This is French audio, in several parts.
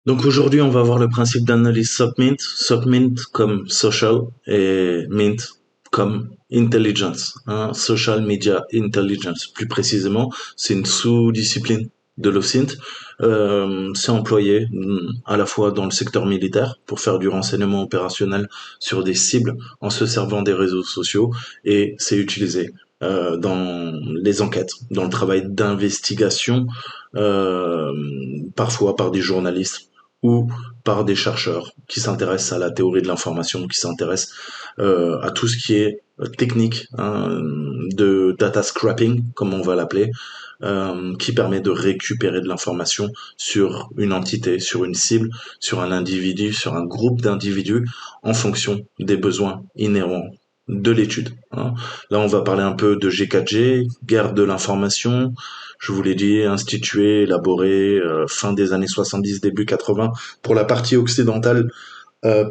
Donc aujourd'hui, on va voir le principe d'analyse SOC-Mint. SOC-Mint comme social et Mint comme intelligence, hein, social media intelligence. Plus précisément, c'est une sous-discipline de l'OSINT. C'est employé à la fois dans le secteur militaire pour faire du renseignement opérationnel sur des cibles en se servant des réseaux sociaux et c'est utilisé dans les enquêtes, dans le travail d'investigation, euh, parfois par des journalistes ou par des chercheurs qui s'intéressent à la théorie de l'information, qui s'intéressent à tout ce qui est technique, hein, de data scrapping, comme on va l'appeler, qui permet de récupérer de l'information sur une entité, sur une cible, sur un individu, sur un groupe d'individus, en fonction des besoins inhérents de l'étude, hein. Là, on va parler un peu de G4G, guerre de l'information. Je vous l'ai dit, institué, élaboré fin des années 70, début 80 pour la partie occidentale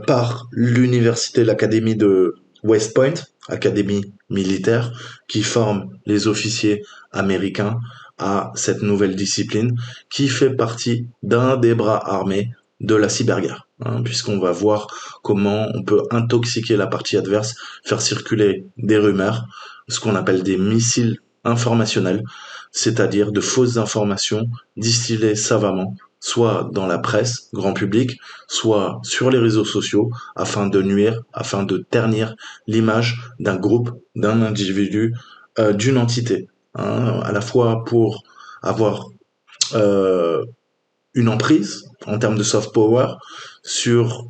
par l'université, l'académie de West Point, académie militaire, qui forme les officiers américains à cette nouvelle discipline, qui fait partie d'un des bras armés de la cyberguerre, hein, puisqu'on va voir comment on peut intoxiquer la partie adverse, faire circuler des rumeurs, ce qu'on appelle des missiles informationnels, c'est-à-dire de fausses informations distillées savamment, soit dans la presse, grand public, soit sur les réseaux sociaux, afin de nuire, afin de ternir l'image d'un groupe, d'un individu, d'une entité, hein, à la fois pour avoir euh, une emprise en termes de soft power sur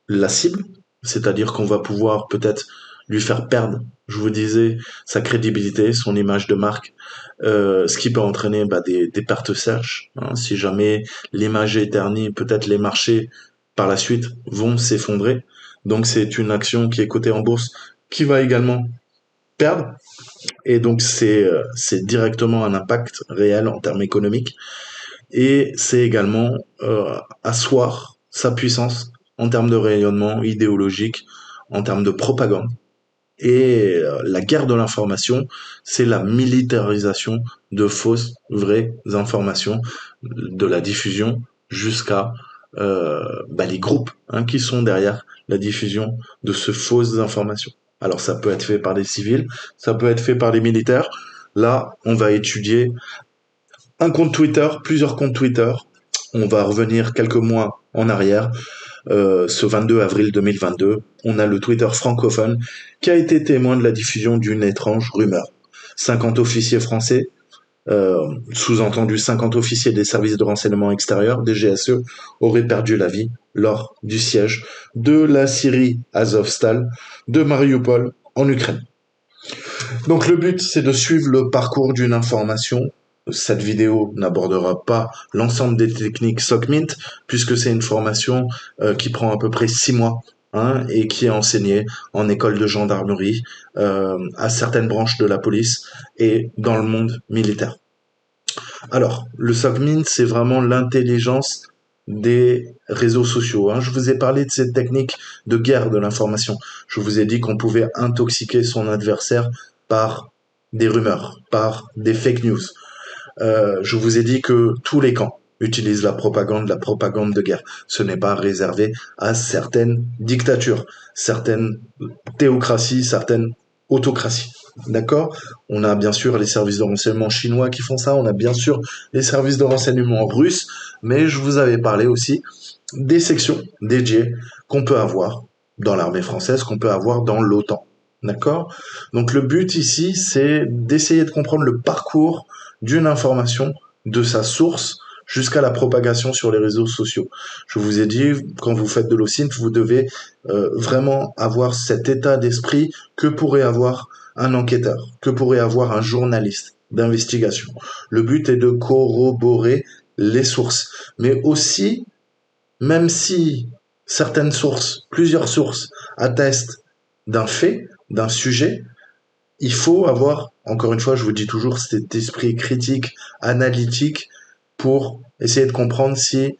la cible, c'est-à-dire qu'on va pouvoir peut-être lui faire perdre, je vous disais, sa crédibilité, son image de marque, ce qui peut entraîner des pertes sèches, hein. Si jamais l'image est ternie, peut-être les marchés par la suite vont s'effondrer. Donc c'est une action qui est cotée en bourse qui va également perdre. Et donc c'est directement un impact réel en termes économiques. Et c'est également asseoir sa puissance en termes de rayonnement idéologique, en termes de propagande. Et la guerre de l'information, c'est la militarisation de fausses, vraies informations, de la diffusion jusqu'à les groupes, hein, qui sont derrière la diffusion de ces fausses informations. Alors ça peut être fait par des civils, ça peut être fait par des militaires. Là, on va étudier un compte Twitter, plusieurs comptes Twitter. On va revenir quelques mois en arrière. Ce 22 avril 2022, on a le Twitter francophone qui a été témoin de la diffusion d'une étrange rumeur. 50 officiers français, sous-entendu 50 officiers des services de renseignement extérieur, des GSE, auraient perdu la vie lors du siège de la Syrie Azovstal de Mariupol en Ukraine. Donc le but, c'est de suivre le parcours d'une information. Cette vidéo n'abordera pas l'ensemble des techniques SOCMINT, puisque c'est une formation qui prend à peu près 6 mois, hein, et qui est enseignée en école de gendarmerie, à certaines branches de la police et dans le monde militaire. Alors, le SOCMINT, c'est vraiment l'intelligence des réseaux sociaux, hein. Je vous ai parlé de cette technique de guerre de l'information. Je vous ai dit qu'on pouvait intoxiquer son adversaire par des rumeurs, par des fake news. Je vous ai dit que tous les camps utilisent la propagande de guerre. Ce n'est pas réservé à certaines dictatures, certaines théocraties, certaines autocraties. D'accord. On a bien sûr les services de renseignement chinois qui font ça, on a bien sûr les services de renseignement russes, mais je vous avais parlé aussi des sections dédiées qu'on peut avoir dans l'armée française, qu'on peut avoir dans l'OTAN. D'accord. Donc le but ici, c'est d'essayer de comprendre le parcours d'une information, de sa source, jusqu'à la propagation sur les réseaux sociaux. Je vous ai dit, quand vous faites de l'OSINT, vous devez vraiment avoir cet état d'esprit que pourrait avoir un enquêteur, que pourrait avoir un journaliste d'investigation. Le but est de corroborer les sources, mais aussi, même si certaines sources, plusieurs sources, attestent d'un fait, d'un sujet, il faut avoir, encore une fois, je vous dis toujours, cet esprit critique, analytique, pour essayer de comprendre si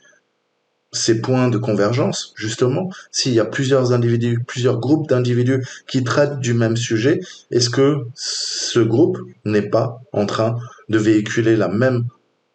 ces points de convergence, justement, s'il y a plusieurs individus, plusieurs groupes d'individus qui traitent du même sujet, est-ce que ce groupe n'est pas en train de véhiculer la même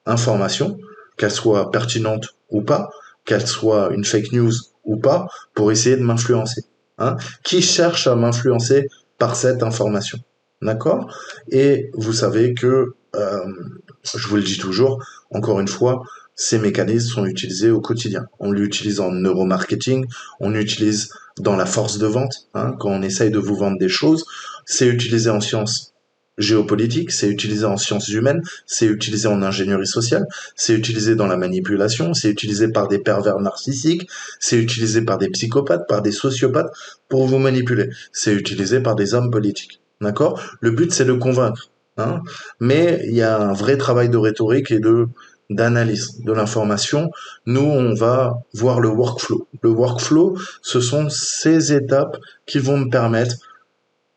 information, qu'elle soit pertinente ou pas, qu'elle soit une fake news ou pas, pour essayer de m'influencer. Hein. Qui cherche à m'influencer par cette information? D'accord? Et vous savez que, je vous le dis toujours, encore une fois, ces mécanismes sont utilisés au quotidien. On l'utilise en neuromarketing, on l'utilise dans la force de vente, hein, quand on essaye de vous vendre des choses. C'est utilisé en sciences géopolitiques, c'est utilisé en sciences humaines, c'est utilisé en ingénierie sociale, c'est utilisé dans la manipulation, c'est utilisé par des pervers narcissiques, c'est utilisé par des psychopathes, par des sociopathes pour vous manipuler. C'est utilisé par des hommes politiques. D'accord? Le but, c'est de convaincre. Hein. Mais il y a un vrai travail de rhétorique et de d'analyse de l'information. Nous, on va voir le workflow. Le workflow, ce sont ces étapes qui vont me permettre,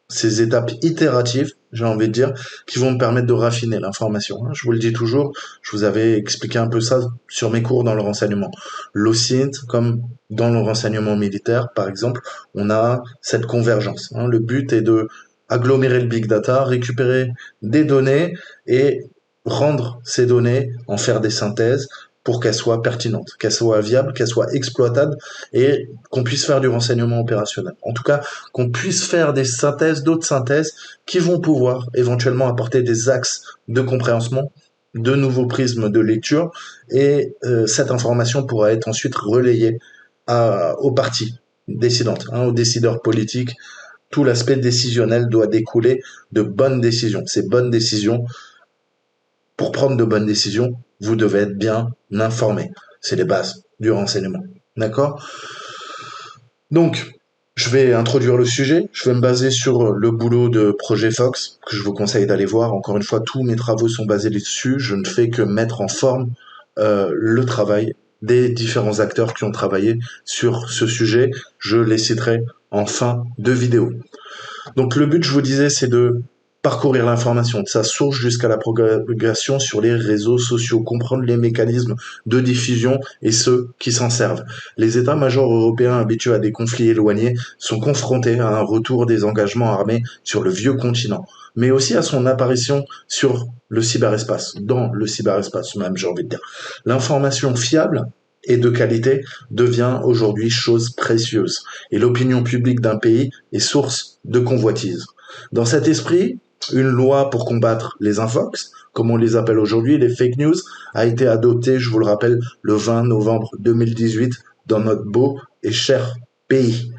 ces étapes itératives, j'ai envie de dire, qui vont me permettre de raffiner l'information. Je vous le dis toujours, je vous avais expliqué un peu ça sur mes cours dans le renseignement. L'OSINT, comme dans le renseignement militaire, par exemple, on a cette convergence. Le but est de agglomérer le big data, récupérer des données et rendre ces données, en faire des synthèses pour qu'elles soient pertinentes, qu'elles soient viables, qu'elles soient exploitables et qu'on puisse faire du renseignement opérationnel. En tout cas, qu'on puisse faire des synthèses, d'autres synthèses qui vont pouvoir éventuellement apporter des axes de compréhension, de nouveaux prismes de lecture et cette information pourra être ensuite relayée aux parties décidantes, aux décideurs politiques. Tout l'aspect décisionnel doit découler de bonnes décisions. Ces bonnes décisions, pour prendre de bonnes décisions, vous devez être bien informé. C'est les bases du renseignement. D'accord? Donc, je vais introduire le sujet. Je vais me baser sur le boulot de Projet Fox, que je vous conseille d'aller voir. Encore une fois, tous mes travaux sont basés dessus. Je ne fais que mettre en forme le travail des différents acteurs qui ont travaillé sur ce sujet. Je les citerai en fin de vidéo. Donc le but, je vous disais, c'est de parcourir l'information de sa source jusqu'à la propagation sur les réseaux sociaux, comprendre les mécanismes de diffusion et ceux qui s'en servent. Les états-majors européens habitués à des conflits éloignés sont confrontés à un retour des engagements armés sur le vieux continent, mais aussi à son apparition sur le cyberespace, dans le cyberespace même, j'ai envie de dire. L'information fiable et de qualité devient aujourd'hui chose précieuse, et l'opinion publique d'un pays est source de convoitise. Dans cet esprit, une loi pour combattre les infox, comme on les appelle aujourd'hui, les fake news, a été adoptée, je vous le rappelle, le 20 novembre 2018 dans notre beau et cher pays.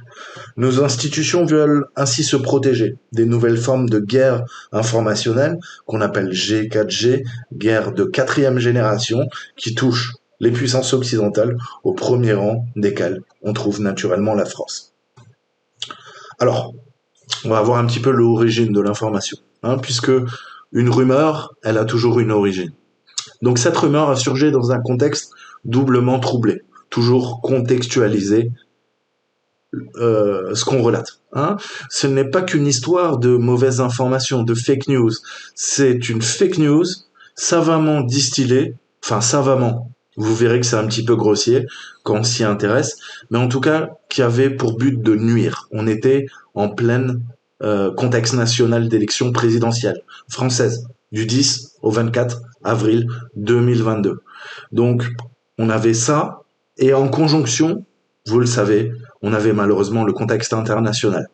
Nos institutions veulent ainsi se protéger des nouvelles formes de guerre informationnelle qu'on appelle G4G, guerre de quatrième génération, qui touchent les puissances occidentales, au premier rang desquelles on trouve naturellement la France. Alors, on va voir un petit peu l'origine de l'information, puisque une rumeur, elle a toujours une origine. Donc cette rumeur a surgi dans un contexte doublement troublé, toujours contextualisé, ce qu'on relate. Ce n'est pas qu'une histoire de mauvaises informations, de fake news. C'est une fake news savamment distillée, enfin savamment. Vous verrez que c'est un petit peu grossier quand on s'y intéresse, mais en tout cas qui avait pour but de nuire. On était en plein contexte national d'élection présidentielle française du 10 au 24 avril 2022. Donc on avait ça et en conjonction, vous le savez, on avait malheureusement le contexte international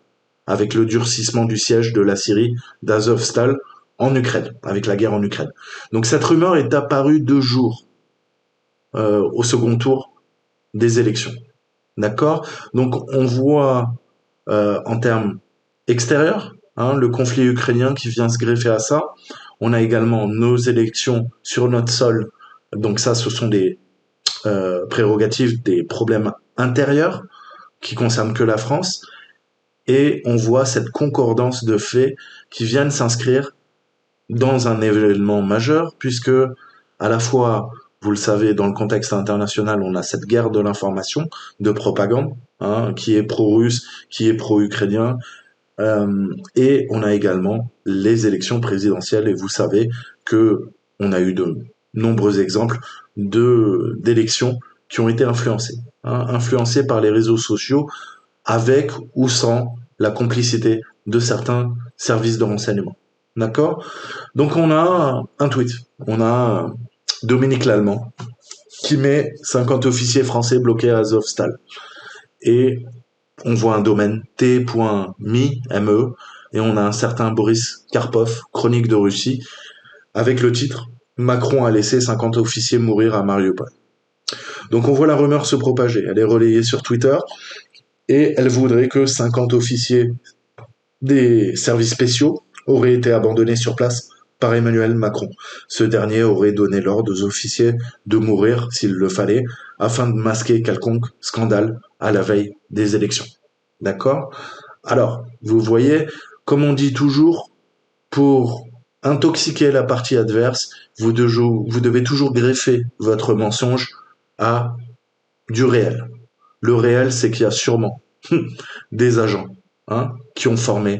avec le durcissement du siège de la Syrie d'Azovstal en Ukraine, avec la guerre en Ukraine. Donc cette rumeur est apparue 2 jours au second tour des élections. D'accord? Donc on voit en termes extérieurs, le conflit ukrainien qui vient se greffer à ça. On a également nos élections sur notre sol. Donc ça, ce sont des prérogatives, des problèmes intérieurs qui concernent que la France. Et on voit cette concordance de faits qui viennent s'inscrire dans un événement majeur, puisque à la fois, vous le savez, dans le contexte international, on a cette guerre de l'information, de propagande, qui est pro-russe, qui est pro-ukrainien, et on a également les élections présidentielles, et vous savez que on a eu de nombreux exemples d'élections qui ont été influencées par les réseaux sociaux, avec ou sans la complicité de certains services de renseignement. D'accord? Donc on a un tweet, on a Dominique Lallemand qui met 50 officiers français bloqués à Azovstal. Et on voit un domaine t.me, et on a un certain Boris Karpov, chronique de Russie, avec le titre Macron a laissé 50 officiers mourir à Mariupol. Donc on voit la rumeur se propager, elle est relayée sur Twitter, et elle voudrait que 50 officiers des services spéciaux auraient été abandonnés sur place par Emmanuel Macron. Ce dernier aurait donné l'ordre aux officiers de mourir s'il le fallait, afin de masquer quelconque scandale à la veille des élections. D'accord? Alors, vous voyez, comme on dit toujours, pour intoxiquer la partie adverse, vous devez toujours greffer votre mensonge à du réel. Le réel, c'est qu'il y a sûrement des agents qui ont formé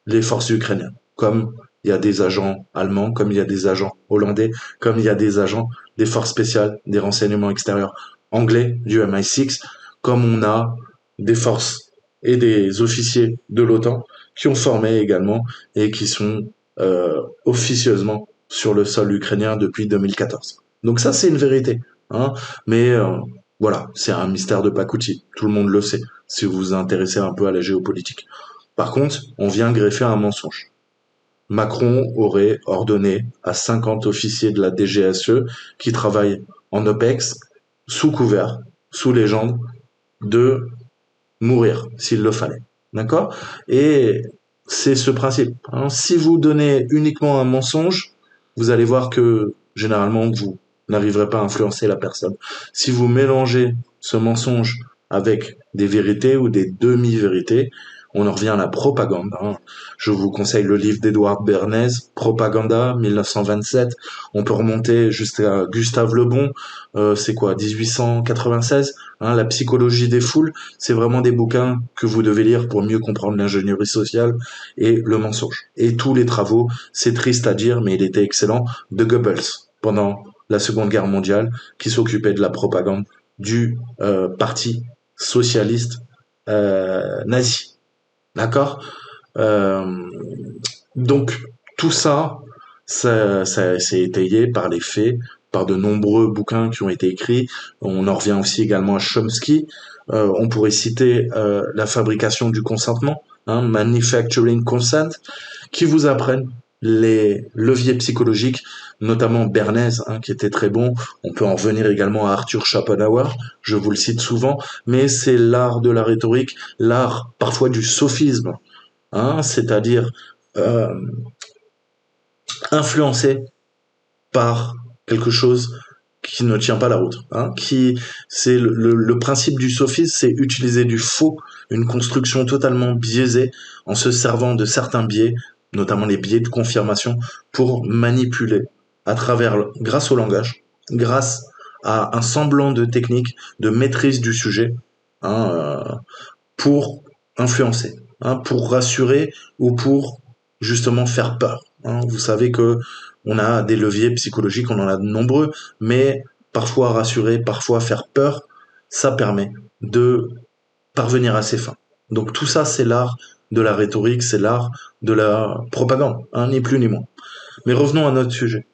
les forces ukrainiennes, comme il y a des agents allemands, comme il y a des agents hollandais, comme il y a des agents des forces spéciales, des renseignements extérieurs anglais, du MI6, comme on a des forces et des officiers de l'OTAN qui ont formé également et qui sont officieusement sur le sol ukrainien depuis 2014. Donc ça, c'est une vérité. Mais voilà, c'est un mystère de pacotille. Tout le monde le sait, si vous vous intéressez un peu à la géopolitique. Par contre, on vient greffer un mensonge. Macron aurait ordonné à 50 officiers de la DGSE qui travaillent en OPEX, sous couvert, sous légende, de mourir s'il le fallait. D'accord? Et c'est ce principe. Si vous donnez uniquement un mensonge, vous allez voir que généralement vous n'arriverez pas à influencer la personne. Si vous mélangez ce mensonge avec des vérités ou des demi-vérités, on en revient à la propagande. Je vous conseille le livre d'Edouard Bernays, Propaganda, 1927. On peut remonter jusqu'à Gustave Le Bon, c'est quoi, 1896, La psychologie des foules. C'est vraiment des bouquins que vous devez lire pour mieux comprendre l'ingénierie sociale et le mensonge. Et tous les travaux, c'est triste à dire, mais il était excellent, de Goebbels, pendant la Seconde Guerre mondiale, qui s'occupait de la propagande du parti socialiste nazi. D'accord? euh, Donc, tout ça, ça c'est étayé par les faits, par de nombreux bouquins qui ont été écrits. On en revient aussi également à Chomsky. On pourrait citer la fabrication du consentement, Manufacturing Consent, qui vous apprennent les leviers psychologiques, notamment Bernays, qui était très bon. On peut en revenir également à Arthur Schopenhauer, je vous le cite souvent, mais c'est l'art de la rhétorique, l'art parfois du sophisme, c'est-à-dire euh, influencé par quelque chose qui ne tient pas la route. Qui c'est le principe du sophisme, c'est utiliser du faux, une construction totalement biaisée, en se servant de certains biais, notamment les biais de confirmation, pour manipuler à travers, grâce au langage, grâce à un semblant de technique, de maîtrise du sujet, hein, pour influencer, pour rassurer ou pour justement faire peur. Vous savez que on a des leviers psychologiques, on en a de nombreux, mais parfois rassurer, parfois faire peur, ça permet de parvenir à ses fins. Donc tout ça, c'est l'art de la rhétorique, c'est l'art de la propagande, ni plus ni moins. Mais revenons à notre sujet.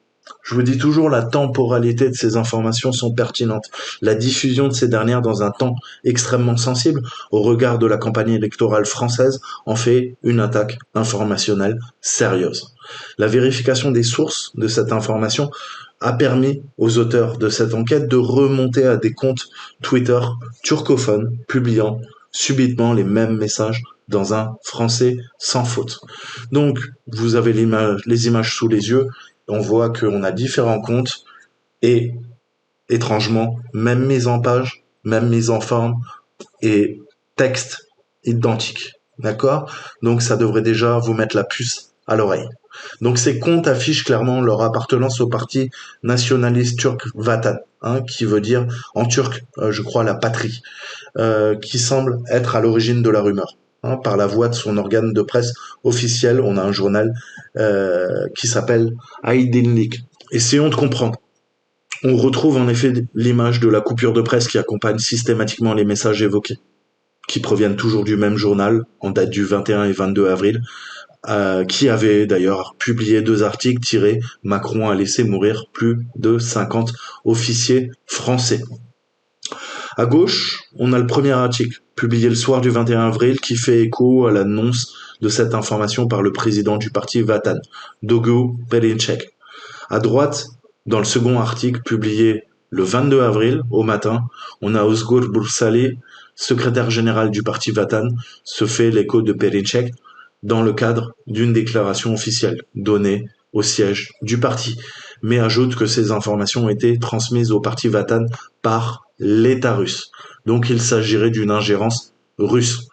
Je vous dis toujours, la temporalité de ces informations sont pertinentes. La diffusion de ces dernières dans un temps extrêmement sensible, au regard de la campagne électorale française, en fait une attaque informationnelle sérieuse. La vérification des sources de cette information a permis aux auteurs de cette enquête de remonter à des comptes Twitter turcophones publiant subitement les mêmes messages dans un français sans faute. Donc, vous avez les images sous les yeux, on voit qu'on a différents comptes et, étrangement, même mise en page, même mise en forme et texte identique. D'accord? Donc, ça devrait déjà vous mettre la puce à l'oreille. Donc, ces comptes affichent clairement leur appartenance au parti nationaliste turc Vatan, qui veut dire en turc, je crois, la patrie, qui semble être à l'origine de la rumeur. Par la voix de son organe de presse officiel, on a un journal qui s'appelle Aydınlık. Essayons de comprendre. On retrouve en effet l'image de la coupure de presse qui accompagne systématiquement les messages évoqués, qui proviennent toujours du même journal, en date du 21 et 22 avril, qui avait d'ailleurs publié 2 articles tirés Macron a laissé mourir plus de 50 officiers français. À gauche, on a le premier article, publié le soir du 21 avril, qui fait écho à l'annonce de cette information par le président du parti Vatan, Dogo Perinček. À droite, dans le second article, publié le 22 avril, au matin, on a Özgür Bursali, secrétaire général du parti Vatan, se fait l'écho de Perinček dans le cadre d'une déclaration officielle donnée au siège du parti, mais ajoute que ces informations ont été transmises au parti Vatan par l'État russe. Donc il s'agirait d'une ingérence russe.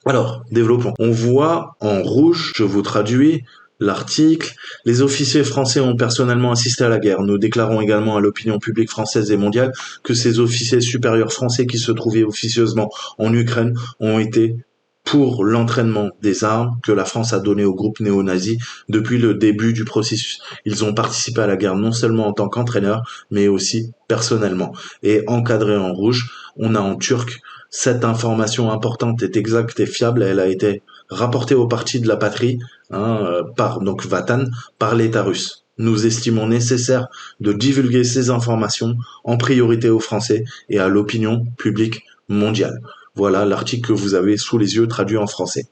Alors, développons. On voit en rouge, je vous traduis l'article, les officiers français ont personnellement assisté à la guerre. Nous déclarons également à l'opinion publique française et mondiale que ces officiers supérieurs français qui se trouvaient officieusement en Ukraine ont été pour l'entraînement des armes que la France a donné au groupe néo-nazi depuis le début du processus. Ils ont participé à la guerre non seulement en tant qu'entraîneurs, mais aussi personnellement. Et encadré en rouge, on a en turc, cette information importante est exacte et fiable, elle a été rapportée au parti de la patrie, par donc Vatan, par l'État russe. Nous estimons nécessaire de divulguer ces informations en priorité aux Français et à l'opinion publique mondiale. Voilà l'article que vous avez sous les yeux traduit en français.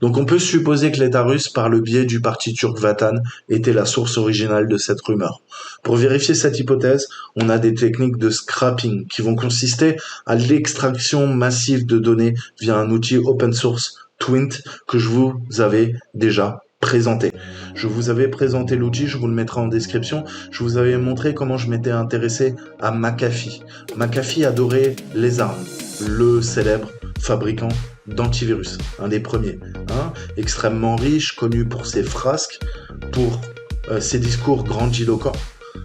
Donc on peut supposer que l'État russe, par le biais du parti turc Vatan, était la source originale de cette rumeur. Pour vérifier cette hypothèse, on a des techniques de scrapping qui vont consister à l'extraction massive de données via un outil open source, Twint, que je vous avais déjà présenté. Je vous avais présenté l'outil, je vous le mettrai en description. Je vous avais montré comment je m'étais intéressé à McAfee. McAfee adorait les armes, le célèbre fabricant d'antivirus, un des premiers, extrêmement riche, connu pour ses frasques, pour ses discours grandiloquents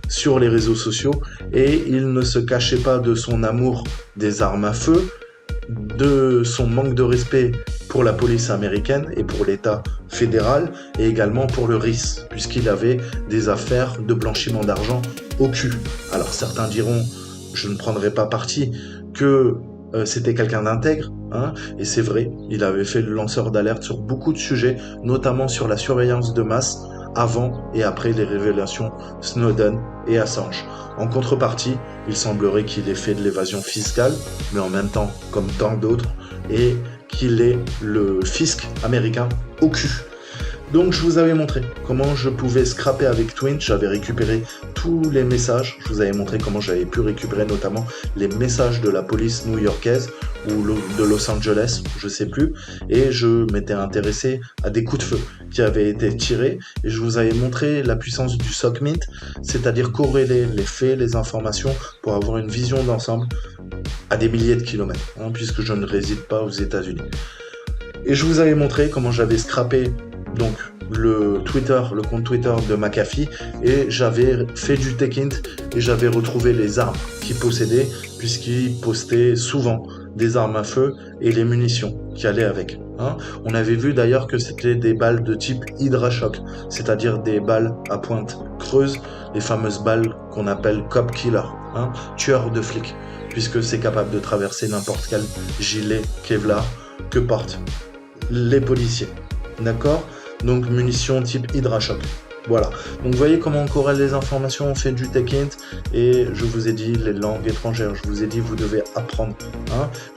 sur les réseaux sociaux, et il ne se cachait pas de son amour des armes à feu, de son manque de respect pour la police américaine et pour l'État fédéral, et également pour le RIS, puisqu'il avait des affaires de blanchiment d'argent au cul. Alors certains diront, je ne prendrai pas parti, que c'était quelqu'un d'intègre, et c'est vrai, il avait fait le lanceur d'alerte sur beaucoup de sujets, notamment sur la surveillance de masse, avant et après les révélations Snowden et Assange. En contrepartie, il semblerait qu'il ait fait de l'évasion fiscale, mais en même temps, comme tant d'autres, et qu'il ait le fisc américain au cul. Donc je vous avais montré comment je pouvais scraper avec Twint, j'avais récupéré tous les messages, je vous avais montré comment j'avais pu récupérer notamment les messages de la police new-yorkaise ou de Los Angeles, je sais plus, et je m'étais intéressé à des coups de feu qui avaient été tirés, et je vous avais montré la puissance du SOCMINT, c'est-à-dire corréler les faits, les informations, pour avoir une vision d'ensemble à des milliers de kilomètres, puisque je ne réside pas aux États-Unis. Et je vous avais montré comment j'avais scrappé donc le compte Twitter de McAfee, et j'avais fait du techint et j'avais retrouvé les armes qu'il possédait, puisqu'il postait souvent des armes à feu et les munitions qui allaient avec. On avait vu d'ailleurs que c'était des balles de type Hydrashock, c'est-à-dire des balles à pointe creuse, les fameuses balles qu'on appelle cop killer, tueur de flics, puisque c'est capable de traverser n'importe quel gilet Kevlar que portent les policiers. D'accord ? Donc munitions type Hydrashock. Voilà. Donc vous voyez comment on corrèle les informations, on fait du techint, et je vous ai dit les langues étrangères, je vous ai dit vous devez apprendre.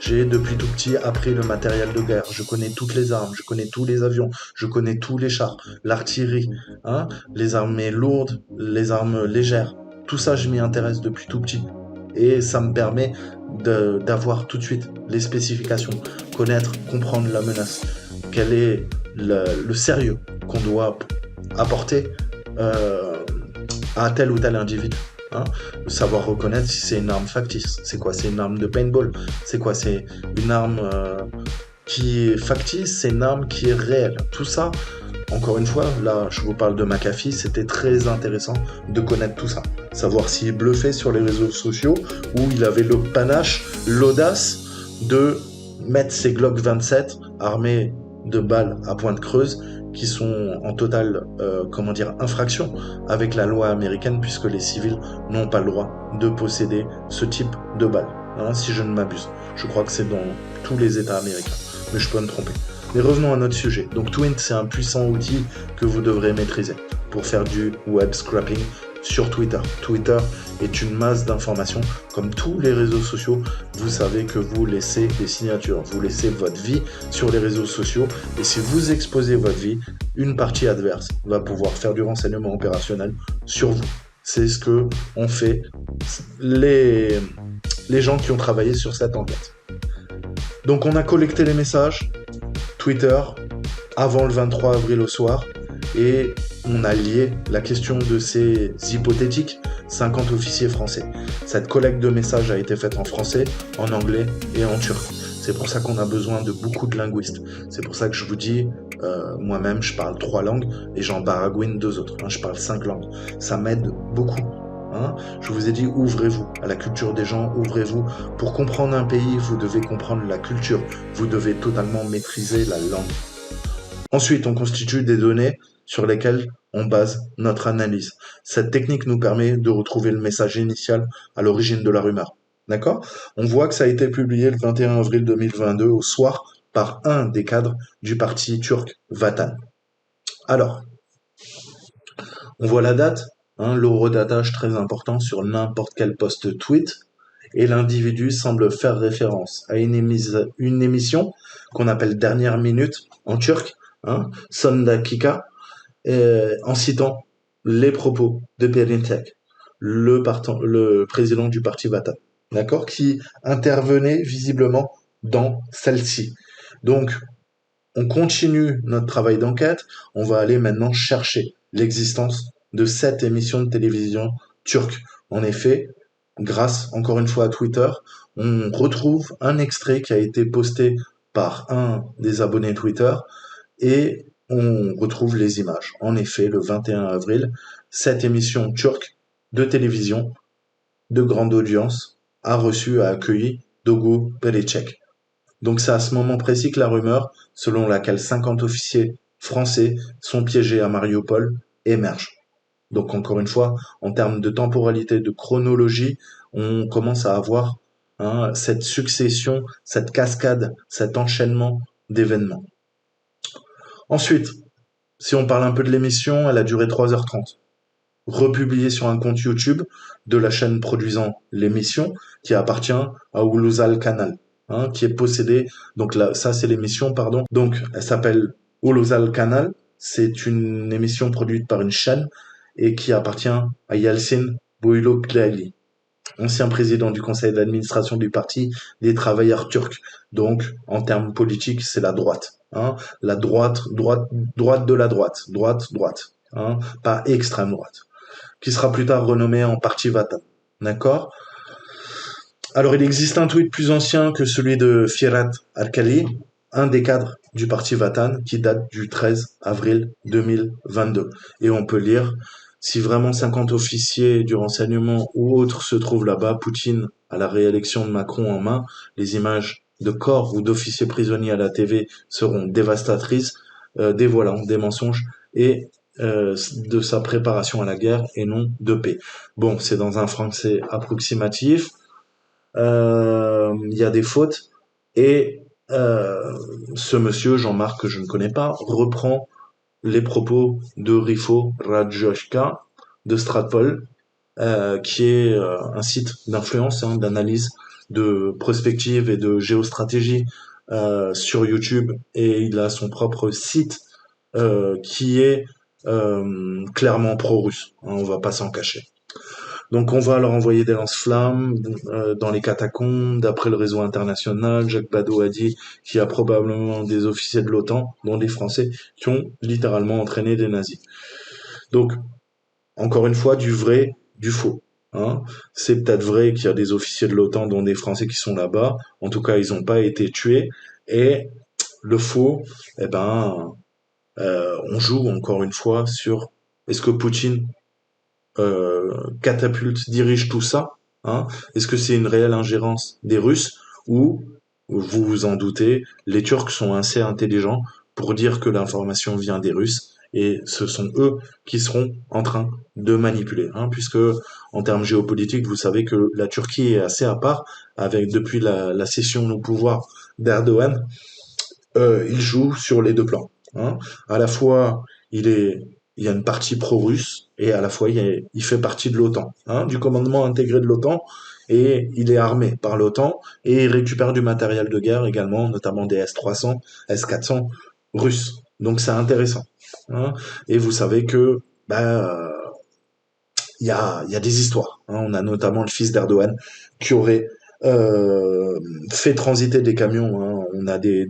J'ai depuis tout petit appris le matériel de guerre, je connais toutes les armes, je connais tous les avions, je connais tous les chars, l'artillerie, les armées lourdes, les armes légères. Tout ça je m'y intéresse depuis tout petit. Et ça me permet d'avoir tout de suite les spécifications, connaître, comprendre la menace, quel est le sérieux qu'on doit apporter à tel ou tel individu. Savoir reconnaître si c'est une arme factice, c'est quoi, c'est une arme de paintball, c'est quoi, c'est une arme qui est factice, c'est une arme qui est réelle. Tout ça, encore une fois, là je vous parle de McAfee, c'était très intéressant de connaître tout ça. Savoir s'il bluffait sur les réseaux sociaux ou il avait le panache, l'audace de mettre ses Glock 27 armés de balles à pointe creuse qui sont en totale infraction avec la loi américaine, puisque les civils n'ont pas le droit de posséder ce type de balles, si je ne m'abuse. Je crois que c'est dans tous les États américains, mais je peux me tromper. Mais revenons à notre sujet. Donc Twint, c'est un puissant outil que vous devrez maîtriser pour faire du web scrapping sur Twitter. Twitter est une masse d'informations. Comme tous les réseaux sociaux, vous savez que vous laissez des signatures, vous laissez votre vie sur les réseaux sociaux. Et si vous exposez votre vie, une partie adverse va pouvoir faire du renseignement opérationnel sur vous. C'est ce que ont fait les gens qui ont travaillé sur cette enquête. Donc on a collecté les messages Twitter avant le 23 avril au soir et on a lié la question de ces hypothétiques 50 officiers français. Cette collecte de messages a été faite en français, en anglais et en turc. C'est pour ça qu'on a besoin de beaucoup de linguistes. C'est pour ça que je vous dis, moi-même, je parle 3 langues et j'en baragouine 2 autres. Je parle 5 langues. Ça m'aide beaucoup. Je vous ai dit, ouvrez-vous à la culture des gens, ouvrez-vous. Pour comprendre un pays, vous devez comprendre la culture. Vous devez totalement maîtriser la langue. Ensuite, on constitue des données sur lesquelles on base notre analyse. Cette technique nous permet de retrouver le message initial à l'origine de la rumeur. D'accord? On voit que ça a été publié le 21 avril 2022 au soir par un des cadres du parti turc Vatan. Alors, on voit la date, l'horodatage très important sur n'importe quel post tweet, et l'individu semble faire référence à une émission qu'on appelle Dernière Minute en turc, Son Dakika, en citant les propos de Perinçek, le président du parti Vatan, d'accord, qui intervenait visiblement dans celle-ci. Donc, on continue notre travail d'enquête, on va aller maintenant chercher l'existence de cette émission de télévision turque. En effet, grâce encore une fois à Twitter, on retrouve un extrait qui a été posté par un des abonnés Twitter et on retrouve les images. En effet, le 21 avril, cette émission turque de télévision de grande audience a accueilli Dogu Perinçek. Donc c'est à ce moment précis que la rumeur, selon laquelle 50 officiers français sont piégés à Mariupol, émerge. Donc encore une fois, en termes de temporalité, de chronologie, on commence à avoir cette succession, cette cascade, cet enchaînement d'événements. Ensuite, si on parle un peu de l'émission, elle a duré 3h30. Republiée sur un compte YouTube de la chaîne produisant l'émission, qui appartient à Ulusal Canal, qui est possédé, donc là, ça c'est l'émission, pardon. Donc elle s'appelle Ulusal Canal, c'est une émission produite par une chaîne et qui appartient à Yalçın Buyuruklaylı, ancien président du conseil d'administration du parti des travailleurs turcs. Donc, en termes politiques, c'est la droite. La droite de la droite, pas extrême droite, qui sera plus tard renommée en parti Vatan. D'accord? Alors, il existe un tweet plus ancien que celui de Firat Arkali, un des cadres du parti Vatan, qui date du 13 avril 2022. Et on peut lire: si vraiment 50 officiers du renseignement ou autres se trouvent là-bas, Poutine a la réélection de Macron en main, les images de corps ou d'officiers prisonniers à la TV seront dévastatrices, dévoilant des mensonges et de sa préparation à la guerre et non de paix. Bon, c'est dans un français approximatif, il y a des fautes, et ce monsieur, Jean-Marc, que je ne connais pas, reprend les propos de Rifo Radjovka de Stratpol, qui est un site d'influence, d'analyse, de prospective et de géostratégie sur YouTube, et il a son propre site qui est clairement pro-russe, on va pas s'en cacher. Donc on va leur envoyer des lance-flammes dans les catacombes. D'après le réseau international, Jacques Badeau a dit qu'il y a probablement des officiers de l'OTAN, dont des Français, qui ont littéralement entraîné des nazis. Donc, encore une fois, du vrai, du faux. C'est peut-être vrai qu'il y a des officiers de l'OTAN, dont des Français, qui sont là-bas. En tout cas, ils n'ont pas été tués. Et le faux, on joue encore une fois sur est-ce que Poutine catapulte, dirige tout ça, Est-ce que c'est une réelle ingérence des Russes, ou, vous vous en doutez, les Turcs sont assez intelligents pour dire que l'information vient des Russes, et ce sont eux qui seront en train de manipuler, puisque en termes géopolitiques, vous savez que la Turquie est assez à part, avec depuis la cession au pouvoir d'Erdogan, il joue sur les deux plans. Hein. À la fois, il est, il y a une partie pro-russe et à la fois, il fait partie de l'OTAN, hein, du commandement intégré de l'OTAN, et il est armé par l'OTAN et il récupère du matériel de guerre également, notamment des S-300, S-400 russes. Donc c'est intéressant. Hein. Et vous savez que bah, il y a des histoires. Hein. On a notamment le fils d'Erdogan qui aurait euh, fait transiter des camions. Hein. On a des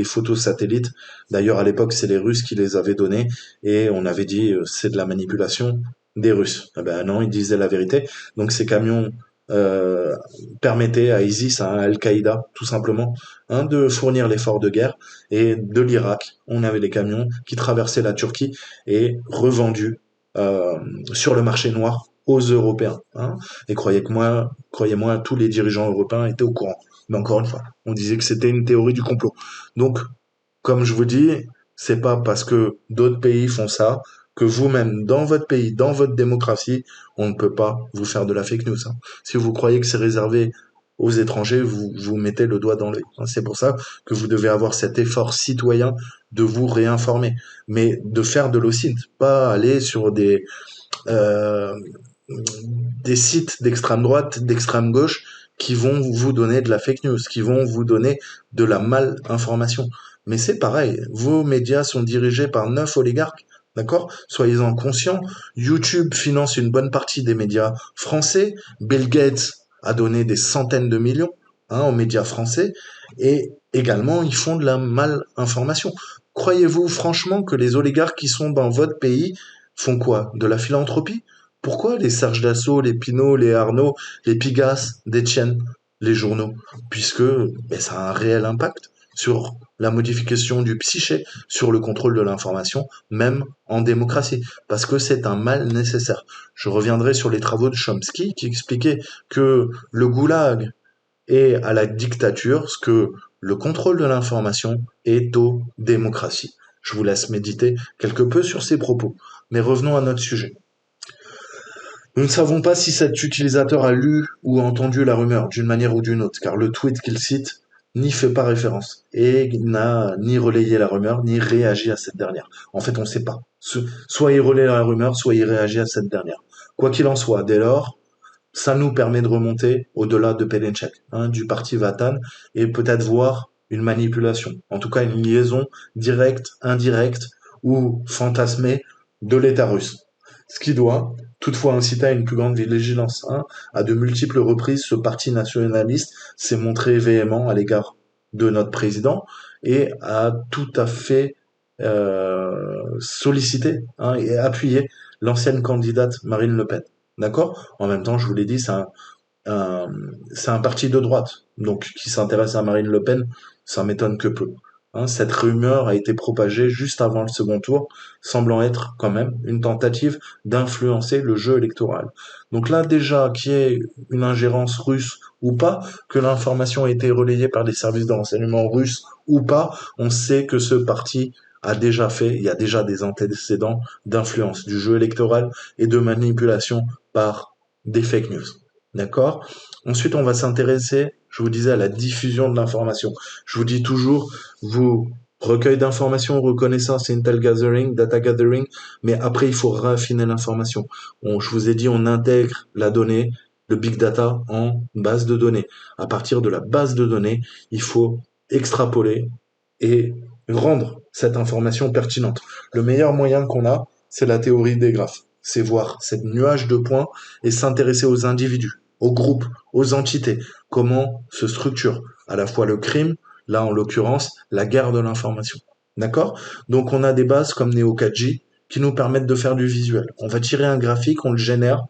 photos satellites. D'ailleurs, à l'époque, c'est les Russes qui les avaient données et on avait dit c'est de la manipulation des Russes. Eh ben non, ils disaient la vérité. Donc ces camions euh, permettaient à ISIS, à Al-Qaïda, tout simplement, hein, de fournir l'effort de guerre. Et de l'Irak, on avait des camions qui traversaient la Turquie et revendus euh, sur le marché noir aux Européens. Hein. Et croyez-moi, tous les dirigeants européens étaient au courant. Mais encore une fois, on disait que c'était une théorie du complot. Donc, comme je vous dis, c'est pas parce que d'autres pays font ça que vous-même, dans votre pays, dans votre démocratie, on ne peut pas vous faire de la fake news. Hein. Si vous croyez que c'est réservé aux étrangers, vous mettez le doigt dans l'œil. Hein. C'est pour ça que vous devez avoir cet effort citoyen de vous réinformer, mais de faire de l'OSINT, pas aller sur euh, des sites d'extrême droite, d'extrême gauche qui vont vous donner de la fake news, qui vont vous donner de la malinformation. Mais c'est pareil, vos médias sont dirigés par 9 oligarques, d'accord? Soyez-en conscients. YouTube finance une bonne partie des médias français. Bill Gates a donné des centaines de millions, hein, aux médias français. Et également, ils font de la malinformation. Croyez-vous franchement que les oligarques qui sont dans votre pays font quoi? De la philanthropie? Pourquoi les Serge Dassault, les Pinault, les Arnaud, les Pigasse détiennent les journaux? Puisque ça a un réel impact sur la modification du psyché, sur le contrôle de l'information, même en démocratie, parce que c'est un mal nécessaire. Je reviendrai sur les travaux de Chomsky qui expliquaient que le goulag est à la dictature ce que le contrôle de l'information est aux démocraties. Je vous laisse méditer quelque peu sur ces propos. Mais revenons à notre sujet. Nous ne savons pas si cet utilisateur a lu ou entendu la rumeur d'une manière ou d'une autre, car le tweet qu'il cite n'y fait pas référence et n'a ni relayé la rumeur ni réagi à cette dernière. En fait, on ne sait pas. Soit il relaie la rumeur, soit il réagit à cette dernière. Quoi qu'il en soit, dès lors, ça nous permet de remonter au-delà de Pelenchek, hein, du parti Vatan, et peut-être voir une manipulation, en tout cas une liaison directe, indirecte ou fantasmée de l'État russe. Ce qui doit toutefois inciter à une plus grande vigilance. Hein. À de multiples reprises, ce parti nationaliste s'est montré véhément à l'égard de notre président et a tout à fait sollicité, hein, et appuyé l'ancienne candidate Marine Le Pen. D'accord? En même temps, je vous l'ai dit, un- c'est un parti de droite. Donc, qui s'intéresse à Marine Le Pen, ça m'étonne que peu. Hein, cette rumeur a été propagée juste avant le second tour, semblant être quand même une tentative d'influencer le jeu électoral. Donc là, déjà, qu'il y ait une ingérence russe ou pas, que l'information a été relayée par des services de renseignement russes ou pas, on sait que ce parti a déjà fait, il y a déjà des antécédents d'influence du jeu électoral et de manipulation par des fake news. D'accord? Ensuite, on va s'intéresser, je vous disais, à la diffusion de l'information. Je vous dis toujours, vous, recueil d'informations, reconnaissance, intel gathering, data gathering, mais après, il faut raffiner l'information. Je vous ai dit, on intègre la donnée, le big data en base de données. À partir de la base de données, il faut extrapoler et rendre cette information pertinente. Le meilleur moyen qu'on a, c'est la théorie des graphes. C'est voir cette nuage de points et s'intéresser aux individus, aux groupes, aux entités, comment se structure à la fois le crime, là en l'occurrence la guerre de l'information. D'accord? Donc on a des bases comme Neo4j qui nous permettent de faire du visuel. On va tirer un graphique, on le génère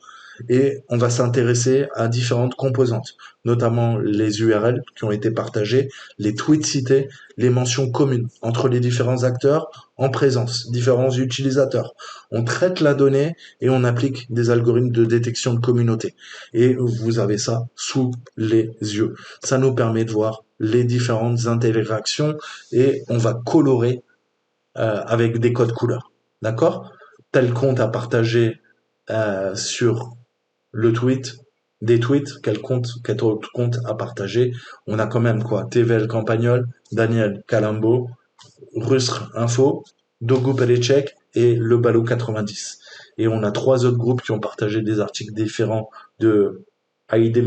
et on va s'intéresser à différentes composantes, notamment les URL qui ont été partagées, les tweets cités, les mentions communes entre les différents acteurs en présence, différents utilisateurs. On traite la donnée et on applique des algorithmes de détection de communauté. Et vous avez ça sous les yeux. Ça nous permet de voir les différentes interactions et on va colorer avec des codes couleurs. D'accord? Tel compte à partager sur le tweet, des tweets, quel autre compte à partager. On a quand même quoi? TVL Campagnol, Daniel Calambo, Rustre Info, Dogo Pelecek et Le Ballot 90. Et on a trois autres groupes qui ont partagé des articles différents de ID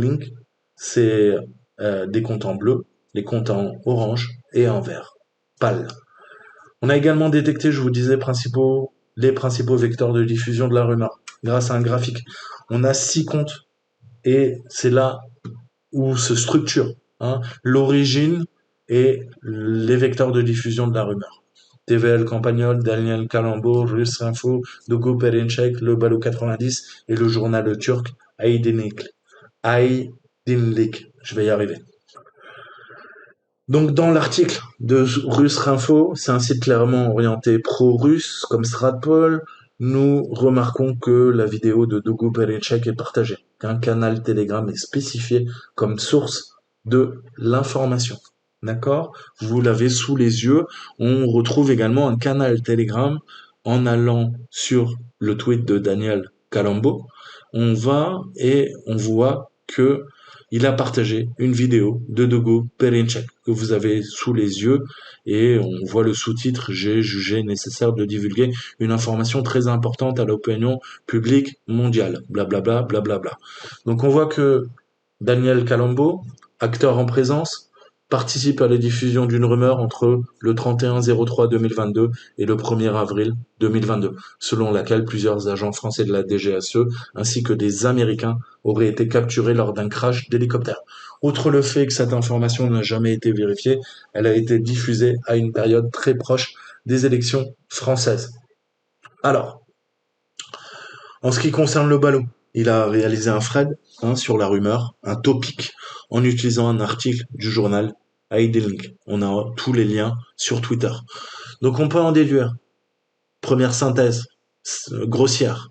C'est des comptes en bleu, les comptes en orange et en vert. Pâle. On a également détecté, je vous disais, les principaux vecteurs de diffusion de la rumeur grâce à un graphique. On a 6 comptes et c'est là où se structure l'origine et les vecteurs de diffusion de la rumeur. TVL Campagnol, Daniel Calambo, Russe Info, Dogo Perinçek, Le Ballot 90 et le journal turc Aydınlık. Aydınlık, je vais y arriver. Donc dans l'article de Russe Info, c'est un site clairement orienté pro-russe comme Stratpol. Nous remarquons que la vidéo de Dogo Perinçek est partagée, qu'un canal Telegram est spécifié comme source de l'information. D'accord? Vous l'avez sous les yeux. On retrouve également un canal Telegram en allant sur le tweet de Daniel Calambo. On va et on voit que il a partagé une vidéo de Dogo Perinçek que vous avez sous les yeux et on voit le sous-titre «J'ai jugé nécessaire de divulguer une information très importante à l'opinion publique mondiale», blablabla, blablabla. Donc on voit que Daniel Calambo, acteur en présence, participe à la diffusion d'une rumeur entre le 31-03-2022 et le 1er avril 2022, selon laquelle plusieurs agents français de la DGSE ainsi que des Américains auraient été capturés lors d'un crash d'hélicoptère. Outre le fait que cette information n'a jamais été vérifiée, elle a été diffusée à une période très proche des élections françaises. Alors, en ce qui concerne le ballot, il a réalisé un thread sur la rumeur, un topic, en utilisant un article du journal Aydınlık. On a tous les liens sur Twitter. Donc on peut en déduire, première synthèse grossière,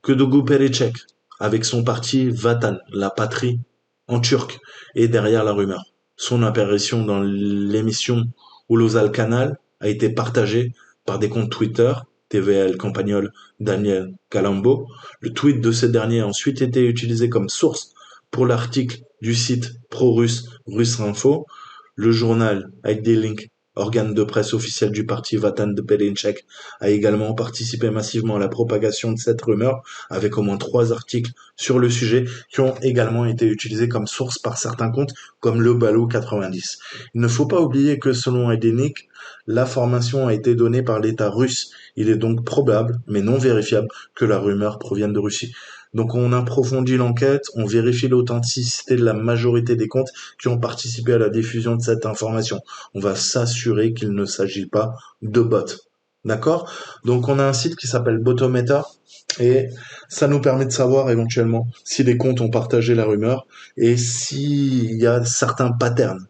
que Dogo Perinçek, avec son parti Vatan, la patrie, en turc, est derrière la rumeur. Son apparition dans l'émission Uluzal Canal a été partagée par des comptes Twitter, TVL Campagnol, Daniel Calambo. Le tweet de ce dernier a ensuite été utilisé comme source pour l'article du site pro-russe Russinfo. Le journal, avec des links, organe de presse officiel du parti Vatan de Perinçek, a également participé massivement à la propagation de cette rumeur, avec au moins 3 articles sur le sujet qui ont également été utilisés comme source par certains comptes, comme le Ballot 90. Il ne faut pas oublier que selon Aydınlık, l'information a été donnée par l'État russe. Il est donc probable, mais non vérifiable, que la rumeur provienne de Russie. Donc on approfondit l'enquête, on vérifie l'authenticité de la majorité des comptes qui ont participé à la diffusion de cette information. On va s'assurer qu'il ne s'agit pas de bots. D'accord? Donc on a un site qui s'appelle Botometer et ça nous permet de savoir éventuellement si les comptes ont partagé la rumeur et s'il y a certains patterns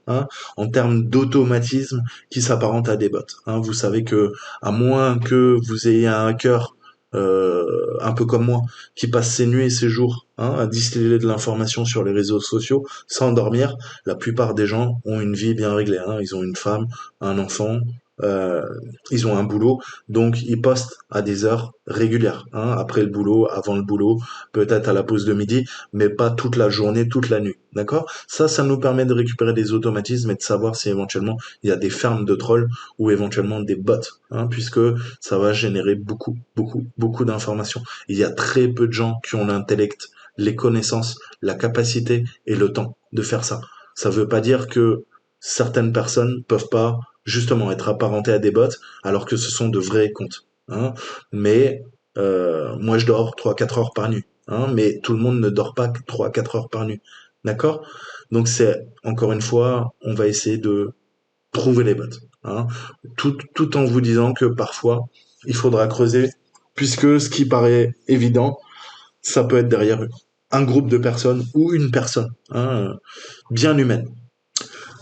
en termes d'automatisme qui s'apparentent à des bots. Vous savez que à moins que vous ayez un hacker un peu comme moi, qui passe ses nuits et ses jours à distiller de l'information sur les réseaux sociaux sans dormir, la plupart des gens ont une vie bien réglée. Ils ont une femme, un enfant, euh, ils ont un boulot, donc ils postent à des heures régulières, après le boulot, avant le boulot, peut-être à la pause de midi, mais pas toute la journée, toute la nuit. D'accord? Ça nous permet de récupérer des automatismes et de savoir si éventuellement il y a des fermes de trolls ou éventuellement des bots, puisque ça va générer beaucoup, beaucoup, beaucoup d'informations. Il y a très peu de gens qui ont l'intellect, les connaissances, la capacité et le temps de faire ça. Ça veut pas dire que certaines personnes peuvent pas justement être apparentées à des bots alors que ce sont de vrais comptes. Mais moi je dors 3-4 heures par nuit. Mais tout le monde ne dort pas 3-4 heures par nuit. D'accord? Donc c'est, encore une fois, on va essayer de trouver les bots. Tout en vous disant que parfois, il faudra creuser, puisque ce qui paraît évident, ça peut être derrière un groupe de personnes ou une personne, bien humaine.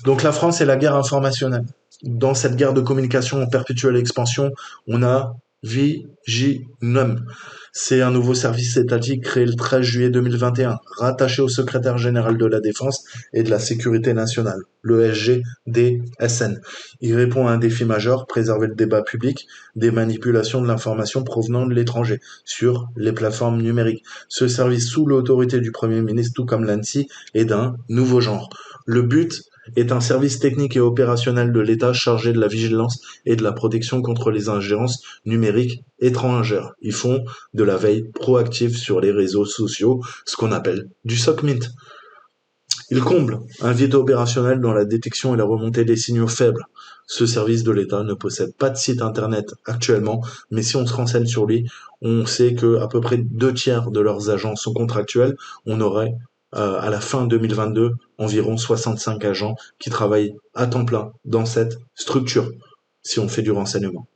Donc la France et la guerre informationnelle. Dans cette guerre de communication en perpétuelle expansion, on a Viginum. C'est un nouveau service étatique créé le 13 juillet 2021, rattaché au secrétaire général de la Défense et de la Sécurité nationale, le SGDSN. Il répond à un défi majeur, préserver le débat public des manipulations de l'information provenant de l'étranger sur les plateformes numériques. Ce service sous l'autorité du Premier ministre, tout comme l'ANSSI, est d'un nouveau genre. Le but est un service technique et opérationnel de l'État chargé de la vigilance et de la protection contre les ingérences numériques étrangères. Ils font de la veille proactive sur les réseaux sociaux, ce qu'on appelle du SOCMINT. Ils comblent un vide opérationnel dans la détection et la remontée des signaux faibles. Ce service de l'État ne possède pas de site internet actuellement, mais si on se renseigne sur lui, on sait que à peu près 2 tiers de leurs agents sont contractuels. On aurait à la fin 2022 environ 65 agents qui travaillent à temps plein dans cette structure, si on fait du renseignement.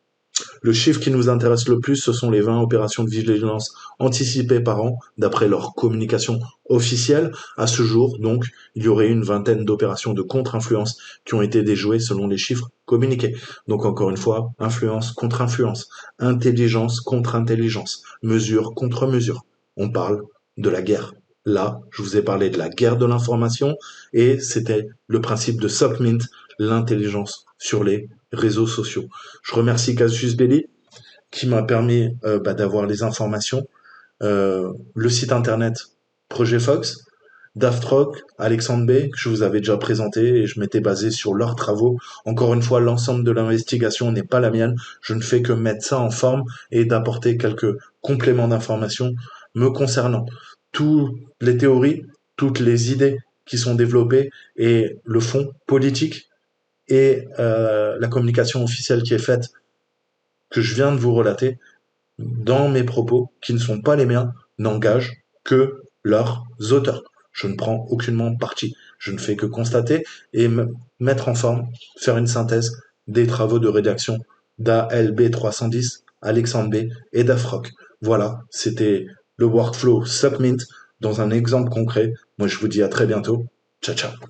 Le chiffre qui nous intéresse le plus, ce sont les 20 opérations de vigilance anticipées par an, d'après leur communication officielle. À ce jour, donc, il y aurait une vingtaine d'opérations de contre-influence qui ont été déjouées selon les chiffres communiqués. Donc encore une fois, influence contre influence, intelligence contre intelligence, mesure contre mesure. On parle de la guerre. Là, je vous ai parlé de la guerre de l'information et c'était le principe de SOCMINT, l'intelligence sur les réseaux sociaux. Je remercie Cassius Belli qui m'a permis d'avoir les informations. Le site internet Projet Fox, Daft Rock, Alexandre B, que je vous avais déjà présenté et je m'étais basé sur leurs travaux. Encore une fois, l'ensemble de l'investigation n'est pas la mienne. Je ne fais que mettre ça en forme et d'apporter quelques compléments d'informations me concernant. Toutes les théories, toutes les idées qui sont développées et le fond politique et la communication officielle qui est faite, que je viens de vous relater, dans mes propos, qui ne sont pas les miens, n'engagent que leurs auteurs. Je ne prends aucunement parti. Je ne fais que constater et mettre en forme, faire une synthèse des travaux de rédaction d'ALB 310, Alexandre B et d'Afroc. Voilà, c'était le workflow SubMint dans un exemple concret. Moi, je vous dis à très bientôt. Ciao, ciao.